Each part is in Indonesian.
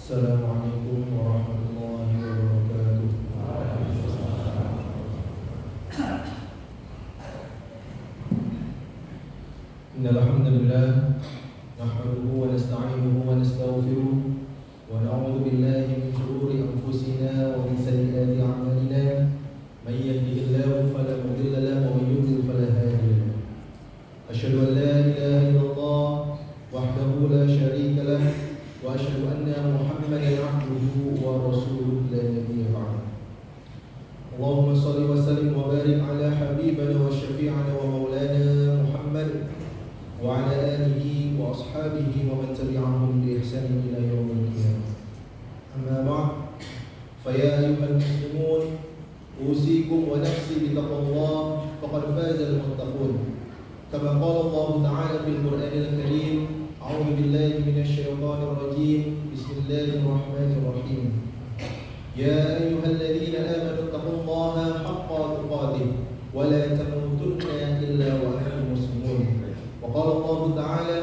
Assalamualaikum warahmatullahi wabarakatuh. Innal hamdalillah nahmaduhu wa nasta'inuhu wa nastaghfiruh wa na'udzu billahi min shururi anfusina wa min sayyiati a'malina. May yahdihillahu fala mudilla lahu wa may yudlil fala hadiya lahu. Asyhadu an la ilaha illallah wahdahu la syarika lahu wa asyhadu anna Muhammadan 'abduhu wa rasuluhu la nabiyya ba'dahu. Allahumma shalli wa sallim wa barik ala habibina wa syafi'ina wa maulana Muhammad wa ala alihi wa ashabihi wa man tabi'ahum bi ihsanin ila yaumil qiyamah. Amma ba'd, fa ya ayyuhal muslimun, usikum wa nafsi bi taqwallah faqad faza al-muttaqun. Kama qala Allah ta'ala fil Qur'anil Karim, a'udzu billahi minasy syaithanir rajim. Bismillahirrahmanirrahim. Ya ayyuhalladzina amanu taqullaha haqqa tuqatih wa la tamutunna illa wa antum muslimun. Wa qala Allah ta'ala,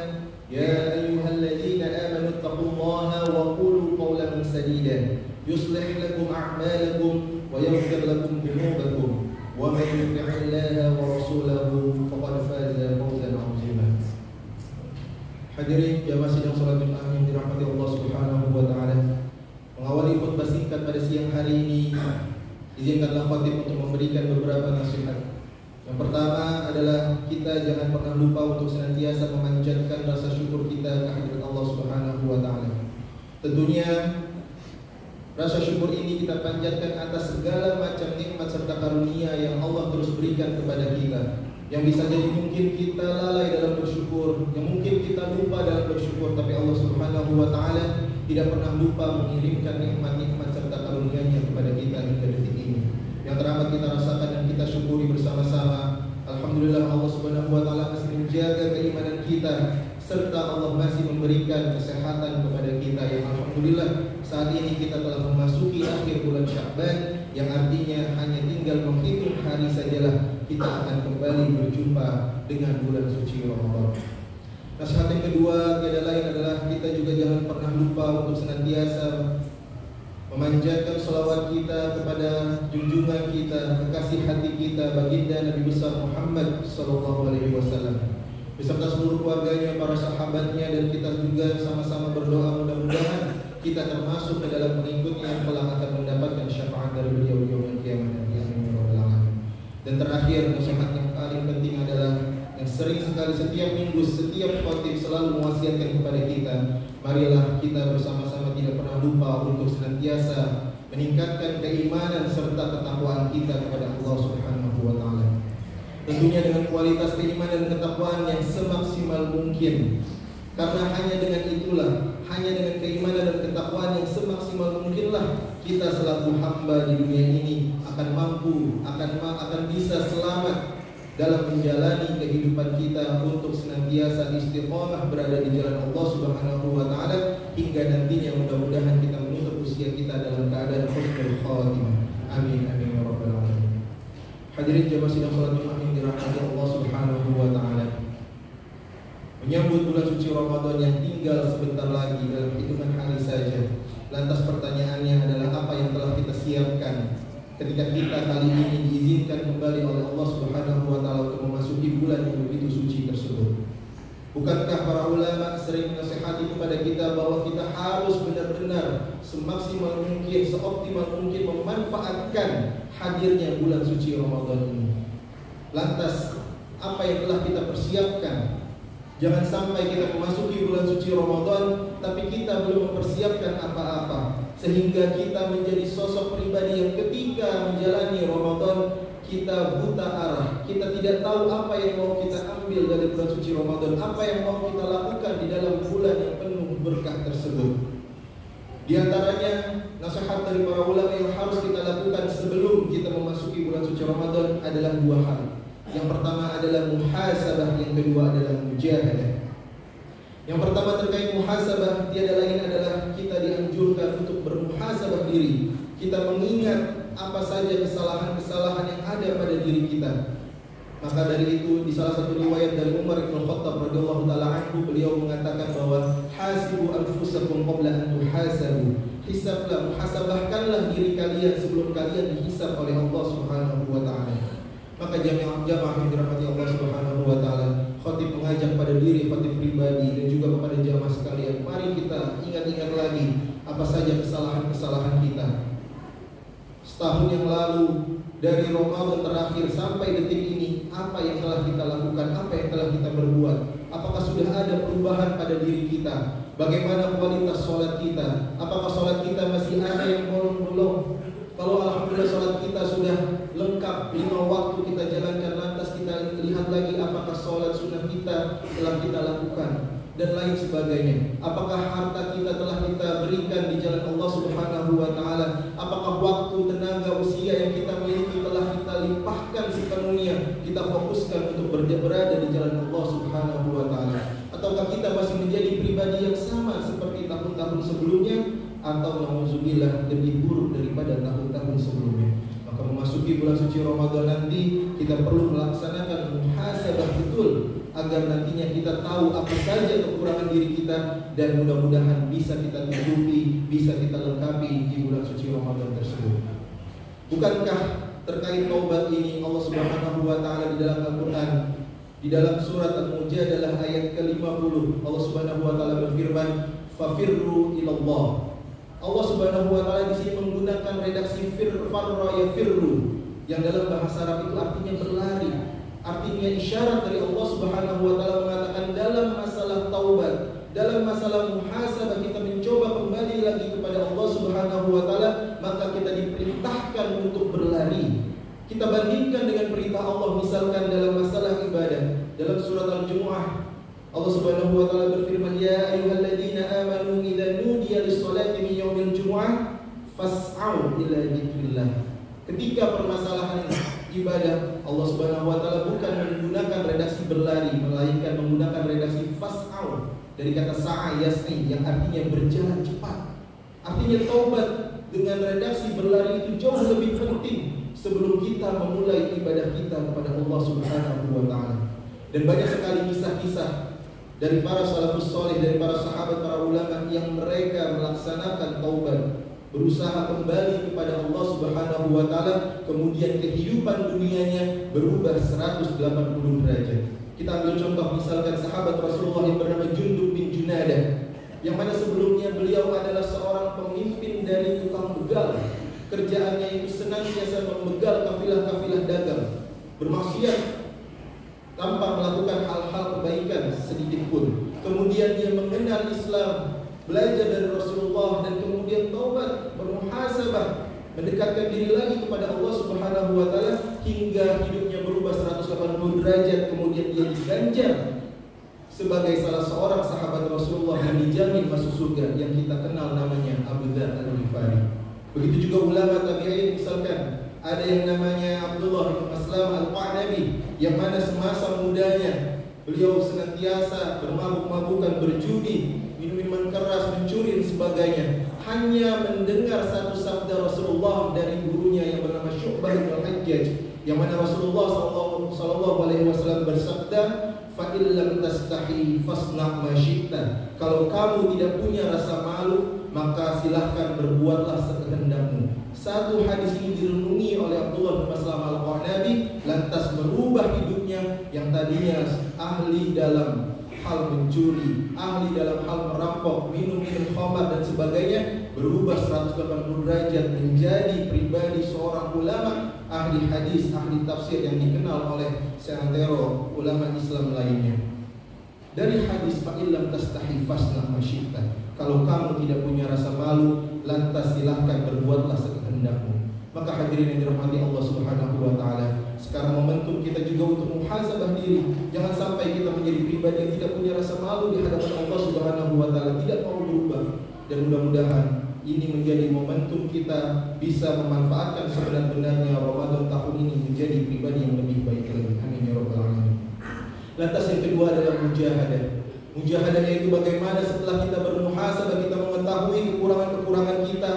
ya ayyuhalladzina amanu taqullaha wa qulu qawlan sadida yuslih lakum a'malakum wa yaghfir lakum dhunubakum wa man yuti'illaha wa rasulahu faqad faza fawzan 'azima. Hadirin jamaah sidang salat Jumat yang dirahmati Allah Subhanahu wa taala. Mengawali khutbah singkat pada siang hari ini, izinkanlah khatib untuk memberikan beberapa nasihat. Yang pertama adalah kita jangan pernah lupa untuk senantiasa memanjatkan rasa syukur kita kehadirat Allah Subhanahu wa taala. Tentunya rasa syukur ini kita panjatkan atas segala macam nikmat serta karunia yang Allah terus berikan kepada kita. Yang bisa jadi mungkin kita lalai dalam bersyukur, yang mungkin kita lupa dalam bersyukur, tapi Allah Subhanahu wa taala tidak pernah lupa mengirimkan nikmat-nikmat serta karunia-Nya kepada kita hingga detik ini. Yang teramat kita rasakan dan kita syukuri bersama-sama. Alhamdulillah Allah Subhanahu wa taala masih menjaga keimanan kita, serta Allah masih memberikan kesehatan kepada kita. Yang alhamdulillah saat ini kita telah memasuki akhir bulan Sya'ban, yang artinya hanya tinggal menghitung hari sajalah kita akan kembali berjumpa dengan bulan suci Ramadan. Nasihat yang kedua tiada lain adalah kita juga jangan pernah lupa untuk senantiasa memanjatkan salawat kita kepada junjungan kita, kekasih hati kita, baginda Nabi besar Muhammad sallallahu alaihi wasallam beserta seluruh keluarganya, para sahabatnya, dan kita juga sama-sama berdoa mudah-mudahan kita termasuk ke dalam pengikutnya yang kelak akan mendapatkan syafaat dari beliau di yaumil qiyamah. Dan terakhir, nasihat yang paling penting adalah yang sering sekali setiap minggu, setiap khatib selalu mewasiatkan kepada kita, marilah kita bersama-sama tidak pernah lupa untuk senantiasa meningkatkan keimanan serta ketakwaan kita kepada Allah Subhanahu wa taala. Tentunya dengan kualitas keimanan dan ketakwaan yang semaksimal mungkin. Karena hanya dengan itulah, hanya dengan keimanan dan ketakwaan yang semaksimal mungkinlah kita selaku hamba di dunia ini akan mampu, akan bisa selamat dalam menjalani kehidupan kita untuk senantiasa istiqamah berada di jalan Allah Subhanahu wa taala hingga nantinya mudah-mudahan kita menutup usia kita dalam keadaan husnul khatimah. Amin amin ya rabbal alamin. Hadirin jamaah sidang salat Jumat yang dirahmati Allah Subhanahu wa taala. Menyambut bulan suci Ramadan yang tinggal sebentar lagi dalam hitungan hari saja. Lantas pertanyaannya adalah apa yang telah kita siapkan ketika kita kali ini diizinkan kembali oleh Allah Subhanahu wa taala untuk memasuki bulan yang begitu suci tersebut. Bukankah para ulama sering menasihati kepada kita bahwa kita harus benar-benar semaksimal mungkin, seoptimal mungkin memanfaatkan hadirnya bulan suci Ramadan ini. Lantas apa yang telah kita persiapkan? Jangan sampai kita memasuki bulan suci Ramadan tapi kita belum mempersiapkan apa-apa, sehingga kita menjadi sosok pribadi yang ketika menjalani Ramadan kita buta arah, kita tidak tahu apa yang mau kita ambil dari bulan suci Ramadan, apa yang mau kita lakukan di dalam bulan yang penuh berkah tersebut. Di antaranya nasihat dari para ulama yang harus kita lakukan sebelum kita memasuki bulan suci Ramadan adalah dua hal. Yang pertama adalah muhasabah, yang kedua adalah mujahadah. Yang pertama terkait muhasabah, tiada lain adalah kita dianjurkan untuk bermuhasabah diri. Kita mengingat apa saja kesalahan-kesalahan yang ada pada diri kita. Maka dari itu di salah satu riwayat dari Umar bin Khattab radhiyallahu taala anhu, beliau mengatakan bahwa hasibu anfusakum qabla an tuhasabu. Hisablah, muhasabahkanlah diri kalian sebelum kalian dihisab oleh Allah Subhanahu wa taala. Maka jamaah yang dirahmati Allah Subhanahu wa taala, khatib mengajak pada diri khatib pribadi dan juga kepada jamaah sekalian, mari kita ingat-ingat lagi apa saja kesalahan-kesalahan kita. Setahun yang lalu dari Ramadan terakhir sampai detik ini, apa yang telah kita lakukan, apa yang telah kita berbuat? Apakah sudah ada perubahan pada diri kita? Bagaimana kualitas sholat kita? Apakah sholat kita masih ada yang bolong-bolong? Kalau alhamdulillah sholat kita sudah lengkap 5 waktu kita jalankan, lantas kita lihat lagi apakah sholat sunnah kita telah kita lakukan dan lain sebagainya. Apakah harta kita telah kita berikan di jalan Allah Subhanahu wa taala? Apakah waktu, tenaga, usia yang kita miliki telah kita limpahkan sepenuhnya, kita fokuskan untuk berada di jalan Allah Subhanahu wa taala? Ataukah kita masih menjadi pribadi yang sama seperti tahun-tahun sebelumnya, atau nauzubillah lebih buruk daripada tahun-tahun sebelumnya? Maka memasuki bulan suci Ramadan nanti, kita perlu melaksanakan muhasabah betul agar nantinya kita tahu apa saja kekurangan diri kita dan mudah-mudahan bisa kita tutupi, bisa kita lengkapi di bulan suci Ramadan tersebut. Bukankah terkait taubat ini Allah Subhanahu wa taala di dalam Al-Qur'an, di dalam surat Al-Mujadalah ayat ke-50, Allah Subhanahu wa taala berfirman, "Fafirru ilallah." Allah Subhanahu wa taala di sini menggunakan redaksi farra yafirru, yang dalam bahasa Arab itu artinya berlari. Artinya isyarat dari Allah Subhanahu wa taala mengatakan dalam masalah taubat, dalam masalah muhasabah kita mencoba kembali lagi kepada Allah Subhanahu wa taala, maka kita diperintahkan untuk berlari. Kita bandingkan dengan perintah Allah misalkan dalam masalah ibadah. Dalam surat Al-Jumu'ah Allah Subhanahu wa taala berfirman, "Ya ayyuhalladzina amanu idza nudiya lis-shalati min yaumil jumu'ah fas'au ila dzikrillah." Ketika permasalahan ibadah, Allah Subhanahu wa taala bukan menggunakan redaksi berlari, melainkan menggunakan redaksi fas'au dari kata sa'a yas'i yang artinya berjalan cepat. Artinya taubat dengan redaksi berlari itu jauh lebih penting sebelum kita memulai ibadah kita kepada Allah Subhanahu wa taala. Dan banyak sekali kisah-kisah dari para salafus saleh, dari para sahabat, para ulama yang mereka melaksanakan taubat, berusaha kembali kepada Allah Subhanahu wa taala, kemudian kehidupan dunianya berubah 180 derajat. Kita ambil contoh misalkan sahabat Rasulullah yang bernama Jundub bin Junadah, yang mana sebelumnya beliau adalah seorang pemimpin dari tukang begal. Kerjaannya itu senantiasa membegal kafilah-kafilah dagang, bermaksiat tanpa melakukan hal-hal kebaikan sedikit pun. Kemudian dia mengenal Islam, belajar dari Rasulullah, dan kemudian taubat, bermuhasabah, mendekatkan diri lagi kepada Allah Subhanahu wa taala hingga hidupnya berubah 180 derajat. Kemudian dia diganjar sebagai salah seorang sahabat Rasulullah yang dijamin masuk surga, yang kita kenal namanya Abu Dzar Al-Ghifari. Begitu juga ulama tabi'in, misalkan ada yang namanya Abdullah bin Maslam Al-Qa'nabi, yang mana semasa mudanya beliau senantiasa bermabuk-mabukan, berjudi, minum-minuman keras, mencuri dan sebagainya. Hanya mendengar satu sabda Rasulullah dari gurunya yang bernama Syu'bah bin Al-Hajjaj, yang mana Rasulullah sallallahu alaihi wasallam bersabda, "Fa illam tastahi fasna' ma syi'ta." Kalau kamu tidak punya rasa malu, maka silahkan berbuatlah sekehendakmu. Satu hadis ini direnungi oleh Abdullah bin Maslam Al-Qa'nabi, lantas merubah hidupnya yang tadinya ahli dalam hal mencuri, ahli dalam hal merampok, minum-minum khamar dan sebagainya, berubah 180 derajat menjadi pribadi seorang ulama, ahli hadis, ahli tafsir yang dikenal oleh seantero ulama Islam lainnya. Dari hadis fa illam tastahi fasna ma syi'ta. Kalau kamu tidak punya rasa malu, lantas silahkan berbuatlah sekehendakmu. Maka hadirin yang dirahmati Allah Subhanahu wa taala, sekarang momentum kita juga untuk muhasabah diri. Jangan sampai kita menjadi pribadi yang tidak punya rasa malu di hadapan Allah Subhanahu wa taala, tidak mau berubah. Dan mudah-mudahan ini menjadi momentum kita bisa memanfaatkan sebenar-benarnya Ramadan tahun ini menjadi pribadi yang lebih baik lagi. Amin ya rabbal alamin. Lantas yang kedua adalah mujahadah. Mujahadahnya itu bagaimana setelah kita bermuhasabah, kita mengetahui kekurangan-kekurangan kita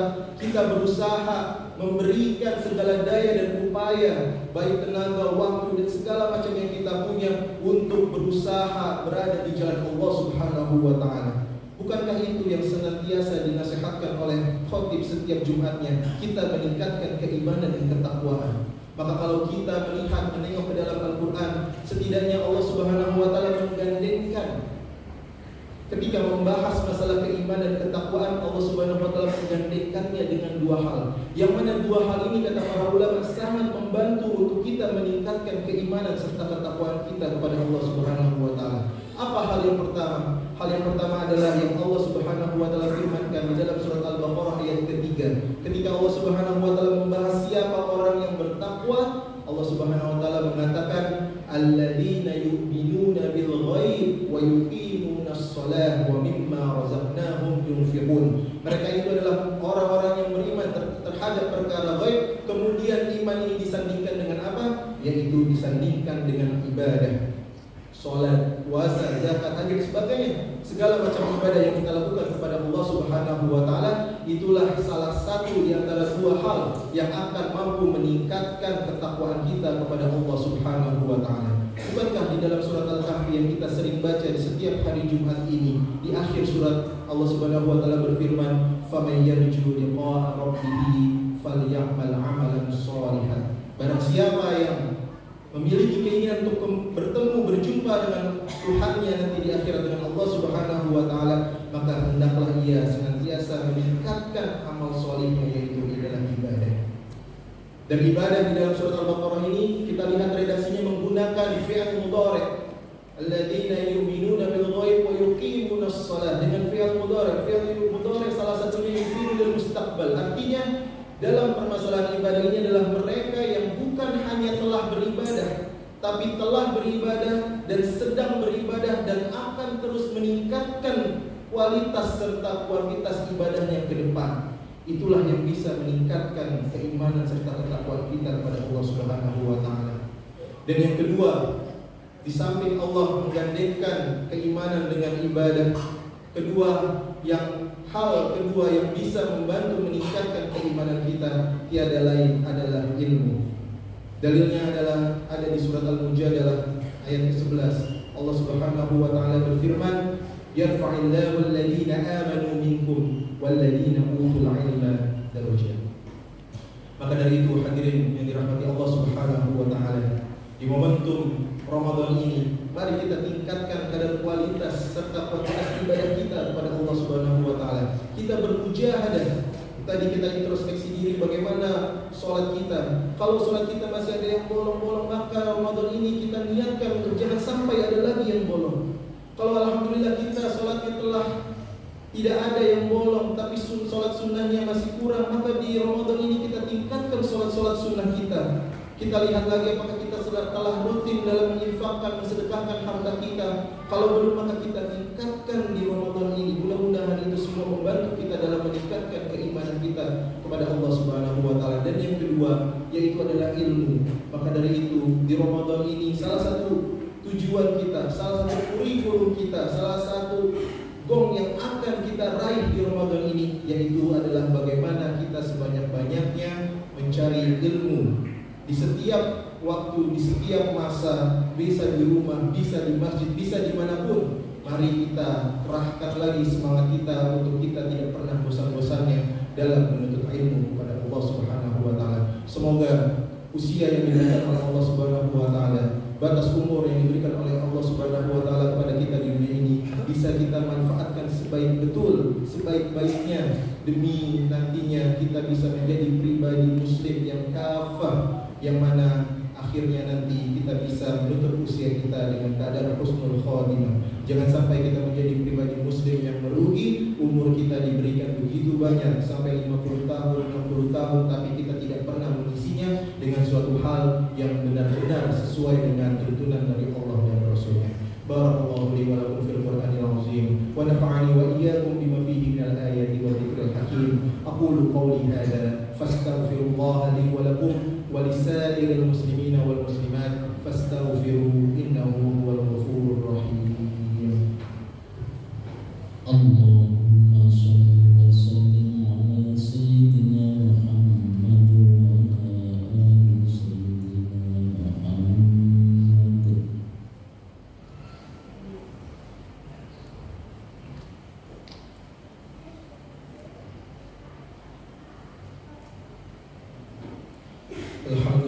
kita berusaha memberikan segala daya dan upaya, baik tenaga, waktu, dan segala macam yang kita punya untuk berusaha berada di jalan Allah Subhanahu wa Ta'ala. Bukankah itu yang senantiasa dinasihatkan oleh khotib setiap Jumatnya? Kita meningkatkan keimanan dan ketakwaan. Maka kalau kita melihat, menengok ke dalam Al-Quran, setidaknya Allah Subhanahu wa Ta'ala menggandengkan. Ketika membahas masalah keimanan dan ketakwaan, Allah Subhanahu wa Ta'ala menggandengkannya dengan dua hal. Yang mana dua hal ini, kata para ulama, sangat membantu untuk kita meningkatkan keimanan serta ketakwaan kita kepada Allah Subhanahu wa Ta'ala. Apa hal yang pertama? Hal yang pertama adalah yang Allah Subhanahu wa Ta'ala firmankan di dalam surat Al-Baqarah ayat ketiga. Ketika Allah Subhanahu wa Ta'ala membahas siapa orang yang bertakwa, Allah Subhanahu wa Ta'ala mengatakan, alladzina yu'minuna bil ghaib wa yuqimuna as-shalah wa mimma razaqnahum yunfiqun. Mereka itu adalah orang-orang yang beriman terhadap perkara ghaib, kemudian iman ini disandingkan dengan apa? Yaitu disandingkan dengan ibadah, salat, puasa, zakat, haji, sebagainya. Segala macam ibadah yang kita lakukan kepada Allah Subhanahu wa Ta'ala, itulah salah satu di antara dua hal yang akan mampu meningkatkan ketakwaan kita kepada Allah Subhanahu wa Ta'ala. Bukankah di dalam surat Al-Kahfi yang kita sering baca di setiap hari Jumat ini, di akhir surat Allah Subhanahu wa Ta'ala berfirman, "Faman yarju liqa'a rabbih falyamal 'amalan shalihan." Barang siapa yang memiliki keinginan untuk bertemu, berjumpa dengan Tuhannya nanti di akhirat dengan Allah Subhanahu wa Ta'ala, maka hendaklah ia senantiasa meningkatkan amal solihnya, yaitu adalah ibadah. Dan ibadah di dalam surat Al-Baqarah ini kita lihat redaksinya menggunakan fi'il mudhari', alladzina yu'minuna bil ghaib wa yuqimuna as-shalah, dengan fi'il mudhari'. Fi'il mudhari' salah satunya yufidul mustaqbal. Artinya dalam permasalahan ibadah ini adalah mereka yang bukan hanya telah beribadah, tapi telah beribadah dan sedang beribadah dan akan terus meningkatkan kualitas serta kuantitas ibadahnya ke depan. Itulah yang bisa meningkatkan keimanan serta ketakwaan kita kepada Allah Subhanahu wa Ta'ala. Dan yang kedua, di samping Allah menggandengkan keimanan dengan ibadah, hal kedua yang bisa membantu meningkatkan keimanan kita tiada lain adalah ilmu. Dalilnya adalah ada di surat Al-Mujadalah ayat ke-11. Allah Subhanahu wa Ta'ala berfirman, "Yarfa'illahu alladhina amanu minkum walladhina utul 'ilma darajat." Maka dari itu hadirin yang dirahmati Allah Subhanahu wa Ta'ala, di momentum Ramadan ini, mari kita tingkatkan kadar kualitas serta kuantitas ibadah kita kepada Allah Subhanahu wa Ta'ala. Kita bermujahadah. Tadi kita introspeksi diri bagaimana sholat kita. Kalau sholat kita masih ada yang bolong-bolong, maka Ramadan ini kita niatkan untuk jangan sampai ada lagi yang bolong. Kalau alhamdulillah kita sholatnya telah tidak ada yang bolong, tapi sholat sunnahnya masih kurang, maka di Ramadan ini kita tingkatkan sholat-sholat sunnah kita. Kita lihat lagi apakah kita telah rutin dalam menginfakkan, mensedekahkan harta kita. Kalau belum, maka kita tingkatkan di Ramadan ini. Mudah-mudahan itu semua membantu kita dalam meningkatkan keimanan kita kepada Allah Subhanahu wa Ta'ala. Dan yang kedua, yaitu adalah ilmu. Maka dari itu, di Ramadan ini salah satu tujuan kita, salah satu kurikulum kita, salah satu gong yang akan kita raih di Ramadan ini, yaitu adalah bagaimana kita sebanyak-banyaknya mencari ilmu. Di setiap waktu, di setiap masa, bisa di rumah, bisa di masjid, bisa dimanapun. Mari kita kerahkan lagi semangat kita untuk kita tidak pernah bosan-bosannya dalam menuntut ilmu kepada Allah Subhanahu wa Ta'ala. Semoga usia yang diberikan oleh Allah Subhanahu wa Ta'ala, batas umur yang diberikan oleh Allah Subhanahu wa Ta'ala kepada kita di dunia ini bisa kita manfaatkan sebaik-baiknya, demi nantinya kita bisa menjadi pribadi muslim yang kafah, yang mana akhirnya nanti kita bisa menutup usia kita dengan keadaan husnul khotimah. Jangan sampai kita menjadi pribadi muslim yang merugi, umur kita diberikan begitu banyak sampai 50 tahun, 60 tahun, tapi kita tidak pernah mengisinya dengan suatu hal yang benar-benar sesuai dengan tuntunan dari Allah dan Rasulnya. Barakallahu li wa lakum fil Qur'anil azim wa nafa'ani wa iyyakum bima fihi minal ayati wa dzikril hakim. Aqulu qawli hadza fastaghfirullaha li wa lakum wa lisairil muslimina wal muslimat fastaghfiruhu innahu huwal ghafurur rahim. Allahumma shalli wa sallim ala sayyidina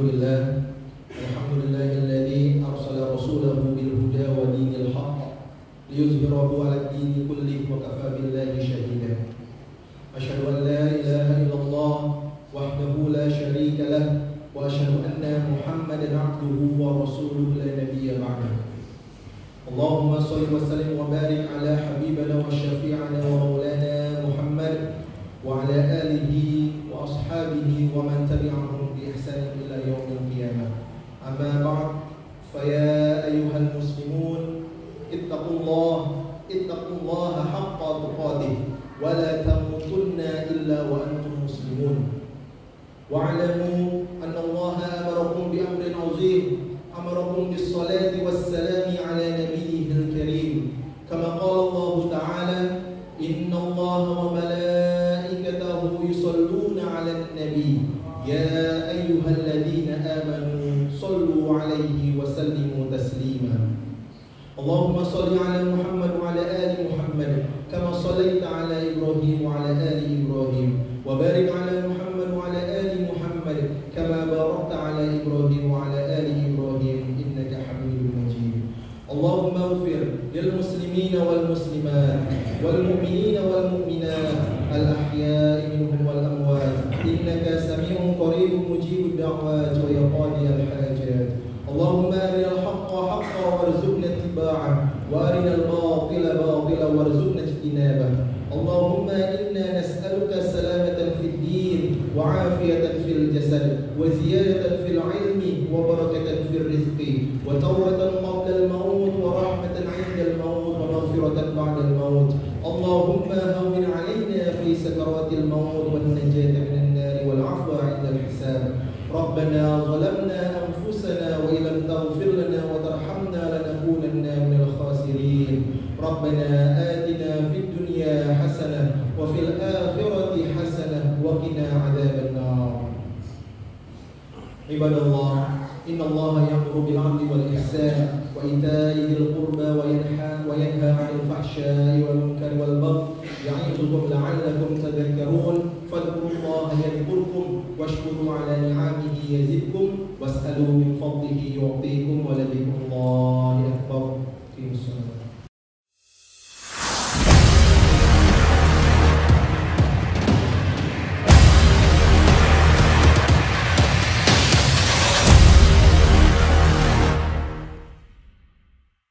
Alhamdulillahilladzi arsala rasulahu bil huda wa dinil haqq liyuzhirahu 'alad dini kullihi wa kafaa billahi shahida. Asyhadu an la ilaha illallah wahdahu la syarika lah wa asyhadu anna Muhammadan 'abduhu wa rasuluhu la nabiyya ba'dahu. Allahumma shalli wa sallim wa barik ala habibana wa syafi'ana wa maulana Muhammad wa ala alihi wa ashabihi wa man tabi'ahum bi ihsan ila yaumil qiyamah. Amma ba'd, fa ya ayyuhal muslimun ittaqullaha haqqa tuqatih wa la tamutunna illa wa antum muslimun. Wa'lamu anna Allaha amarakum bi amrin 'azim, amarakum bis salati was salami ala nabiyyihil karim. Kama qala Allah ta'ala, inna Allaha wa malaikatahu yusalluna 'alan nabiy ya ayyuhalladzina amanu sallu 'alaihi wa sallimu taslima. Allahumma salli 'ala Muhammad wa 'ala ali Muhammad kama shallaita 'ala Ibrahim wa 'ala ali Ibrahim wa barik 'ala Muhammad wa 'ala ali Muhammad kama barakta 'ala Ibrahim wa 'ala ali Ibrahim innaka Hamidum Majid. Allahumma ighfir lil muslimina wal muslimat wal mu'minina wal mu'minat al ahya'i minhum wal amwat innaka sami'un qaribun mujibud da'wat wa ya qadiyal hajat. Allahumma arinal haqqa haqqan warzuqna ittiba'ah wa arinal batila batilan warzuqna ijtinabah. Allahumma inna nas'aluka salamatan fid din wa 'afiyatan fil jasad wa ziyadatan fil 'ilmi wa barakatan fil rizqi wa tawbatan qabla al maut wa rahmatan 'inda al maut wa maghfiratan ba'da al maut. Allahumma hawwin 'alaina fi sakaratil maut wan najata minan nar wal 'afwa 'inda al hisab. Rabbana zalamna anfusana wa illam taghfir lana wa tarhamna lanakunanna minal khasirin. Rabbana atina fid dunya hasanah wa fil akhirati hasanah wa qina adzaban nar. Ibadallah, innallaha ya'muru bil 'adli wal ihsan wa ita'i dzil qurba wa yanha 'anil fahsya'i wal munkari wal baghi ya'idukum la'allakum tadhakkarun. Fadhkurullaha yadhkurkum washkuru 'ala ni'amihi yazidkum was'alu min fadlihi yu'tikum wa la